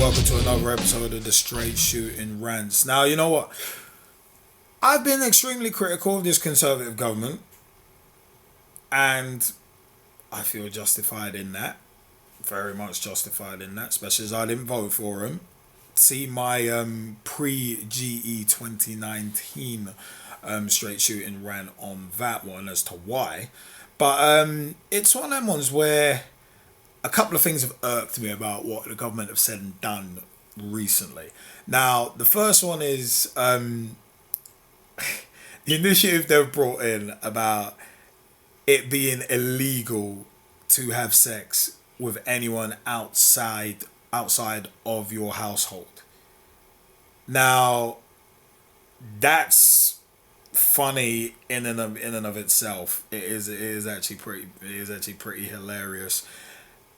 welcome to another episode of the Straight Shootin Rants. Now, you know what? I've been extremely critical of this Conservative government, and I feel justified in that. Very much justified in that, especially as I didn't vote for him. See my pre-GE 2019 Straight Shootin Rant on that one as to why. But it's one of them ones where a couple of things have irked me about what the government have said and done recently. Now, the first one is the initiative they've brought in about it being illegal to have sex with anyone outside of your household. Now, that's funny in and of itself. It is actually pretty hilarious.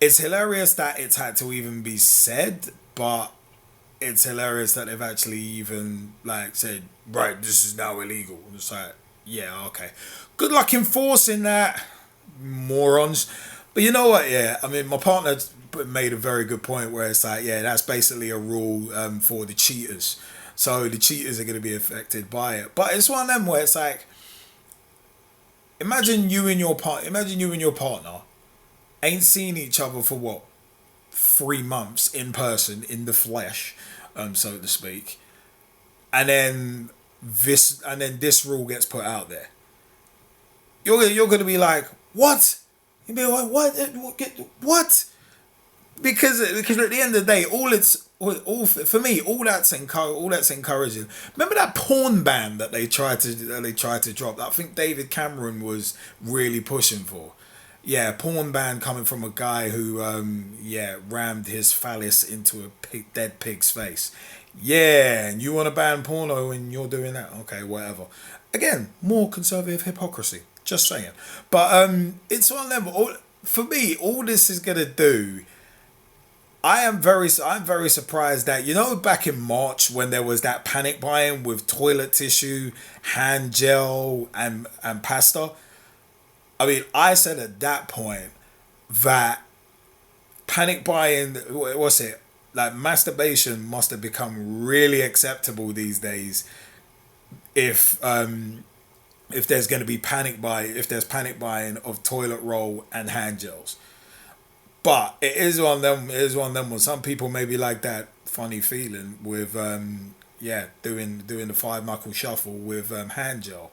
It's hilarious that it's had to even be said, but it's hilarious that they've actually even said, right, this is now illegal. It's like, yeah, okay. Good luck enforcing that, morons. But you know what, yeah, I mean, my partner made a very good point where it's like, yeah, that's basically a rule for the cheaters. So the cheaters are going to be affected by it. But it's one of them where it's like, imagine you and your partner ain't seen each other for 3 months in person, in the flesh, so to speak, and then this rule gets put out there. You're gonna be like, what? You'll be like, what? Because at the end of the day, all that's encouraging. Remember that porn ban that they tried to drop? I think David Cameron was really pushing for. Yeah, porn ban coming from a guy who rammed his phallus into a dead pig's face. Yeah, and you want to ban porno and you're doing that? Okay, whatever. Again, more conservative hypocrisy. Just saying. But it's one of them. For me, all this is gonna do. I'm very surprised that, back in March when there was that panic buying with toilet tissue, hand gel, and pasta. I mean, I said at that point that panic buying, masturbation must have become really acceptable these days if there's going to be panic buying of toilet roll and hand gels. But it is one of them where some people may be like that funny feeling with doing the 5 knuckle shuffle with hand gel.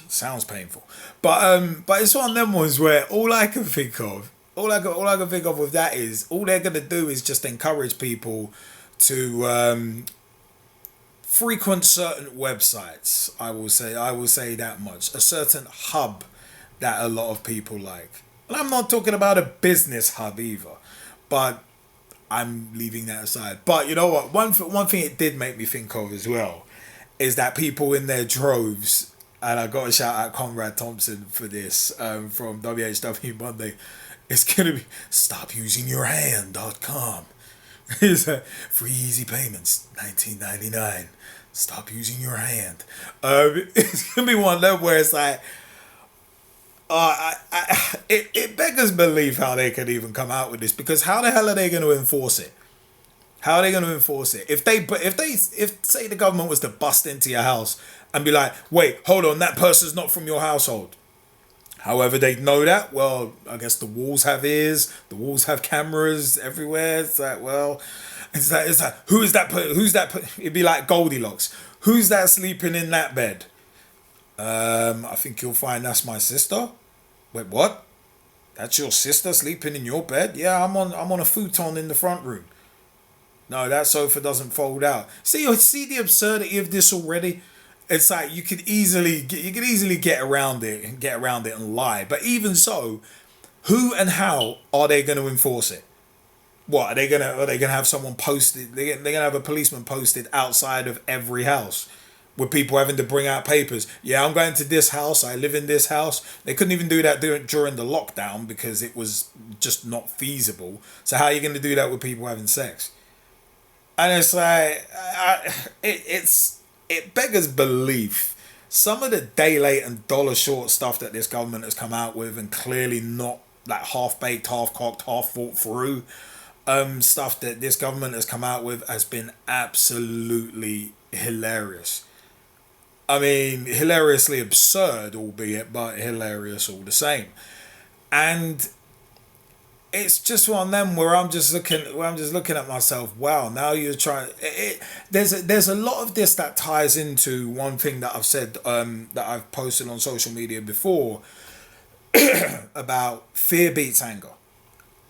Sounds painful, but it's one of them ones where all I can think of with that is all they're gonna do is just encourage people to frequent certain websites. I will say that much. A certain hub that a lot of people like, and I'm not talking about a business hub either, but I'm leaving that aside. But you know what? One thing it did make me think of as well is that people in their droves. And I got to shout out Conrad Thompson for this from WHW Monday. It's going to be stopusingyourhand.com. It's free easy payments, $19.99. Stop using your hand. It's going to be one of them where it's like, it beggars belief how they could even come out with this, because how the hell are they going to enforce it? How are they going to enforce it? If say the government was to bust into your house and be like, wait, hold on, that person's not from your household. However they know that, well, I guess the walls have ears, the walls have cameras everywhere. It's like, well, it's like, who's that? It'd be like Goldilocks. Who's that sleeping in that bed? I think you'll find that's my sister. Wait, what? That's your sister sleeping in your bed? Yeah, I'm on a futon in the front room. No, that sofa doesn't fold out. See the absurdity of this already? It's like you could easily get around it and lie. But even so, who and how are they going to enforce it? What are they gonna have someone posted? They're gonna have a policeman posted outside of every house, with people having to bring out papers. Yeah, I'm going to this house. I live in this house. They couldn't even do that during the lockdown because it was just not feasible. So how are you going to do that with people having sex? And it's like, it beggars belief. Some of the day late and dollar short stuff that this government has come out with, and clearly not like half baked, half cocked, half thought through. stuff that this government has come out with has been absolutely hilarious. I mean, hilariously absurd, albeit, but hilarious all the same. And it's just one of them where I'm just looking at myself. Wow, now you're trying. There's a lot of this that ties into one thing that I've said, that I've posted on social media before, about fear beats anger.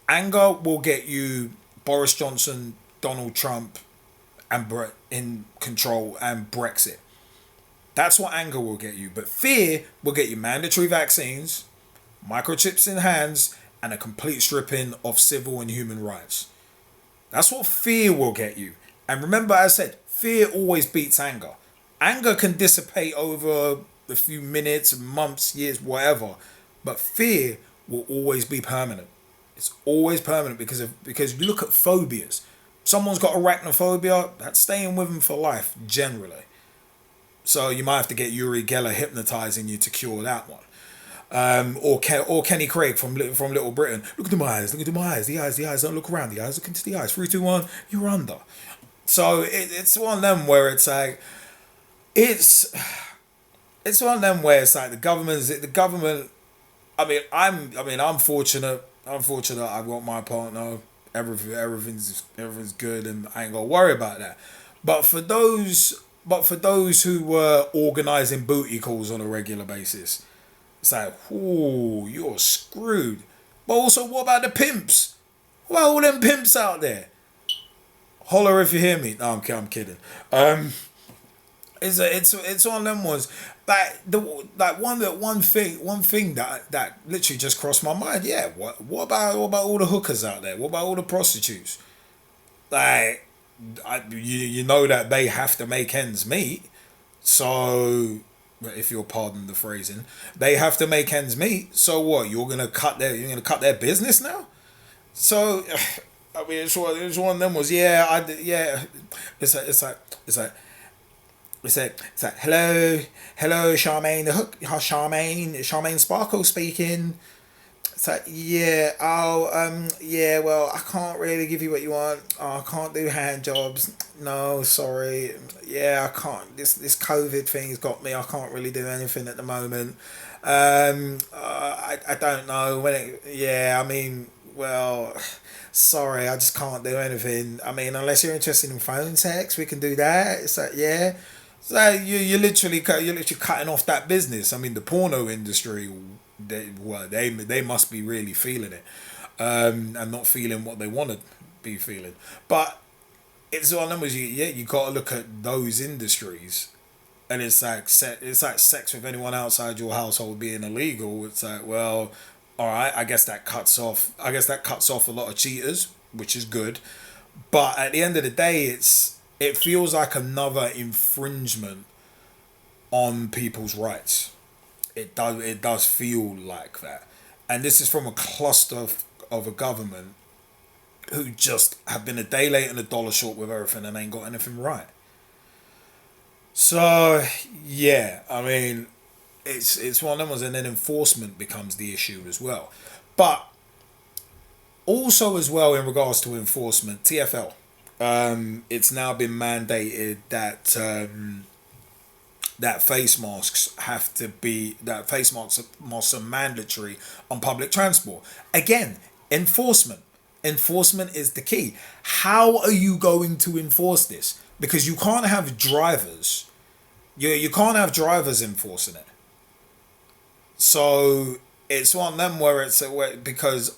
Anger will get you Boris Johnson, Donald Trump, and in control, and Brexit. That's what anger will get you. But fear will get you mandatory vaccines, microchips in hands, and a complete stripping of civil and human rights. That's what fear will get you. And remember, I said, fear always beats anger. Anger can dissipate over a few minutes, months, years, whatever. But fear will always be permanent. It's always permanent because you look at phobias. Someone's got arachnophobia, that's staying with them for life, generally. So you might have to get Uri Geller hypnotizing you to cure that one. Or Kenny Craig from Little Britain. Look at my eyes. Look at my eyes. The eyes. Don't look around the eyes. Look into the eyes. 3, 2, 1. You're under. So it's one of them where it's like it's one of them where it's like the government. I mean, I'm fortunate. I've got my partner. Everything's good, and I ain't gonna worry about that. But for those who were organising booty calls on a regular basis, it's like, ooh, you're screwed. But also, what about the pimps? What about all them pimps out there? Holler if you hear me. No, I'm kidding. It's one of them ones. One thing that literally just crossed my mind. Yeah, what about all the hookers out there? What about all the prostitutes? Like, you know that they have to make ends meet. So, if you'll pardon the phrasing, they have to make ends meet. So what? You're gonna cut their business now? So, I mean, it's one of them was yeah. It's like hello, Charmaine the Hook, Charmaine Sparkle speaking. It's like, yeah, yeah, well, I can't really give you what you want. Oh, I can't do hand jobs. No, sorry. Yeah, I can't. This COVID thing's got me. I can't really do anything at the moment. I don't know when I mean, well, sorry, I just can't do anything. I mean, unless you're interested in phone sex, we can do that. It's like, yeah. So you're literally cutting off that business. I mean, the porno industry, they must be really feeling it, and not feeling what they want to be feeling. But it's one of them. You got to look at those industries, and it's like sex with anyone outside your household being illegal. It's like, well, all right, I guess that cuts off a lot of cheaters, which is good. But at the end of the day, it feels like another infringement on people's rights. It does feel like that. And this is from a cluster of a government who just have been a day late and a dollar short with everything and ain't got anything right. So, yeah, I mean, it's one of them ones, and then enforcement becomes the issue as well. But also as well, in regards to enforcement, TFL. It's now been mandated that face masks are mandatory on public transport. Again, enforcement is the key. How are you going to enforce this? Because you can't have drivers. You can't have drivers enforcing it. So it's one of them where because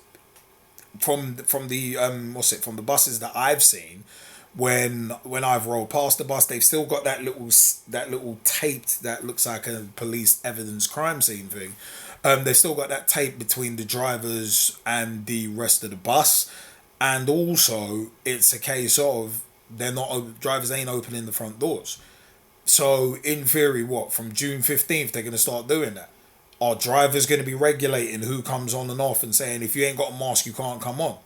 from the buses that I've seen, when I've rolled past the bus, they've still got that little taped, that looks like a police evidence crime scene thing. They've still got that tape between the drivers and the rest of the bus, and also it's a case of drivers ain't opening the front doors. So in theory, from June 15th they're going to start doing that. Are drivers going to be regulating who comes on and off and saying, if you ain't got a mask, you can't come on?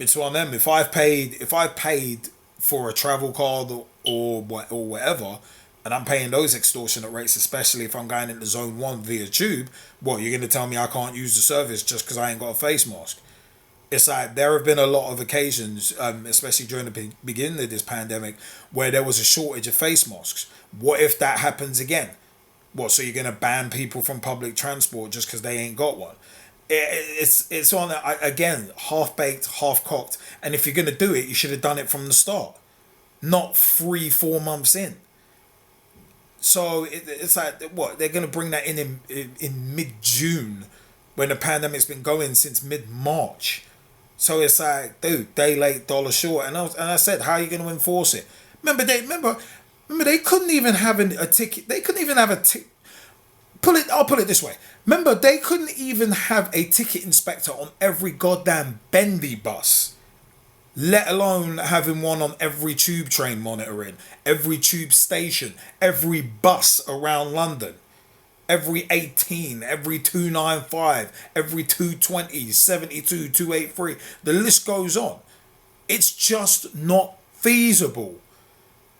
It's one of them. If I've paid for a travel card or whatever, and I'm paying those extortionate rates, especially if I'm going into zone 1 via tube, you're going to tell me I can't use the service just because I ain't got a face mask? It's like there have been a lot of occasions, especially during the beginning of this pandemic, where there was a shortage of face masks. What if that happens again? What, so you're going to ban people from public transport just because they ain't got one? It's on, again, half-baked, half-cocked. And if you're going to do it, you should have done it from the start, not 3-4 months in. So it's like, what, they're going to bring that in mid-June when the pandemic's been going since mid-March. So it's like, dude, day late, dollar short. And I said, how are you going to enforce it? Remember, they couldn't even have a ticket. They couldn't even have a ticket. I'll put it this way. Remember, they couldn't even have a ticket inspector on every goddamn bendy bus, let alone having one on every tube train monitoring, every tube station, every bus around London, every 18, every 295, every 220, 72, 283. The list goes on. It's just not feasible.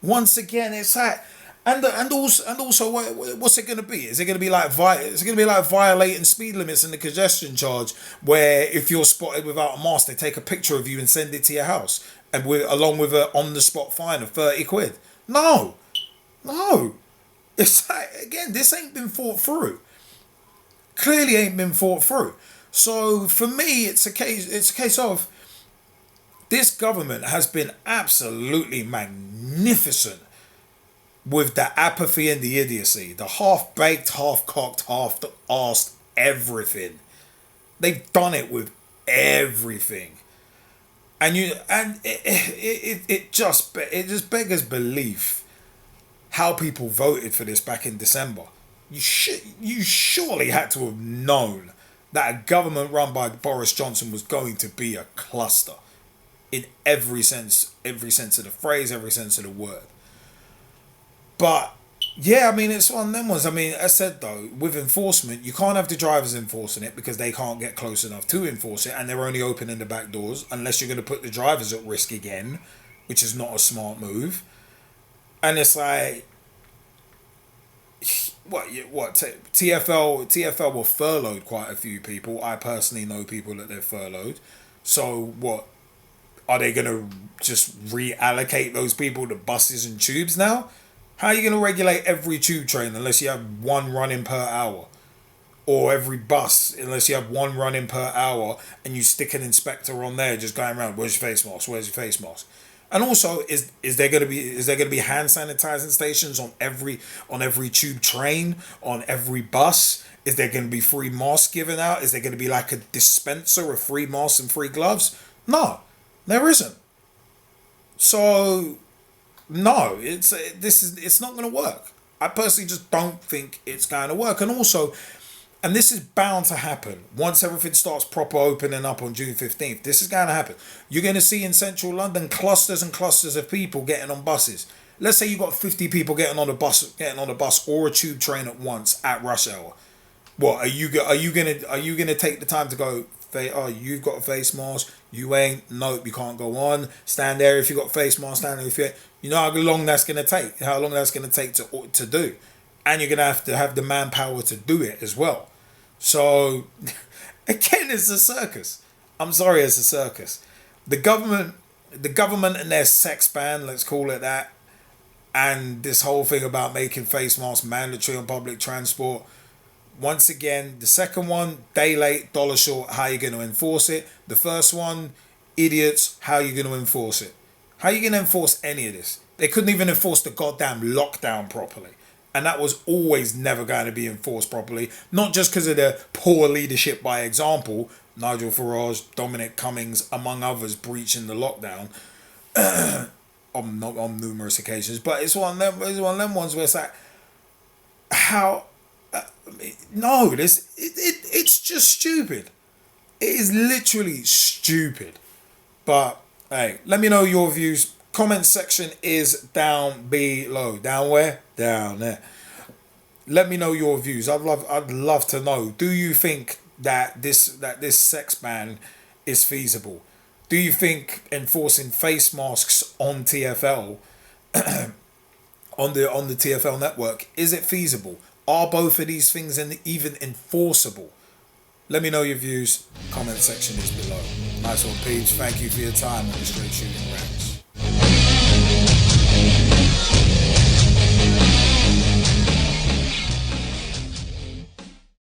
Once again, it's like, and also, what's it going to be? Is it going to be like violating speed limits and the congestion charge, where if you're spotted without a mask, they take a picture of you and send it to your house, and along with a on the spot fine of £30? No. It's like, again, this ain't been thought through. Clearly ain't been thought through. So for me, it's a case of this government has been absolutely magnificent with the apathy and the idiocy, the half-baked, half-cocked, half-arsed everything. They've done it with everything, and it just beggars belief how people voted for this back in December. You surely had to have known that a government run by Boris Johnson was going to be a cluster in every sense of the phrase, every sense of the word. But yeah, I mean, it's one of them ones. I mean, as said though, with enforcement, you can't have the drivers enforcing it because they can't get close enough to enforce it, and they're only opening the back doors unless you're going to put the drivers at risk again, which is not a smart move. And it's like, TFL were furloughed quite a few people. I personally know people that they've furloughed. So what, are they going to just reallocate those people to buses and tubes now? How are you going to regulate every tube train unless you have one running per hour? Or every bus unless you have one running per hour and you stick an inspector on there just going around, where's your face mask? Where's your face mask? And also, is there going to be hand sanitizing stations on every tube train, on every bus? Is there going to be free masks given out? Is there going to be like a dispenser of free masks and free gloves? No, there isn't. So no, it's not going to work. I personally just don't think it's going to work. And also, and this is bound to happen once everything starts proper opening up on June 15th. This is going to happen. You're going to see in central London clusters and clusters of people getting on buses. Let's say you got 50 people getting on a bus or a tube train at once at rush hour. What are you gonna take the time to go? Oh, you've got a face mask. You ain't. Nope, you can't go on. Stand there if you got a face mask. Stand there if you. You know how long that's gonna take. How long that's gonna take to do, and you're gonna have to have the manpower to do it as well. So, again, it's a circus. I'm sorry, it's a circus. The government and their sex ban, let's call it that, and this whole thing about making face masks mandatory on public transport. Once again, the second one, day late, dollar short, how are you going to enforce it? The first one, idiots, how are you going to enforce it? How are you going to enforce any of this? They couldn't even enforce the goddamn lockdown properly. And that was always never going to be enforced properly. Not just because of the poor leadership by example, Nigel Farage, Dominic Cummings, among others, breaching the lockdown on numerous occasions. But it's one of them ones where it's like, how... no, it's just stupid. It is literally stupid. But hey, let me know your views. Comment section is down below. Down where? Down there. Let me know your views. I'd love to know. Do you think that this sex ban is feasible? Do you think enforcing face masks on TFL on the TFL network, is it feasible? Are both of these things even enforceable? Let me know your views. Comment section is below. Nice one, Peach. Thank you for your time on the Straight Shootin Rant.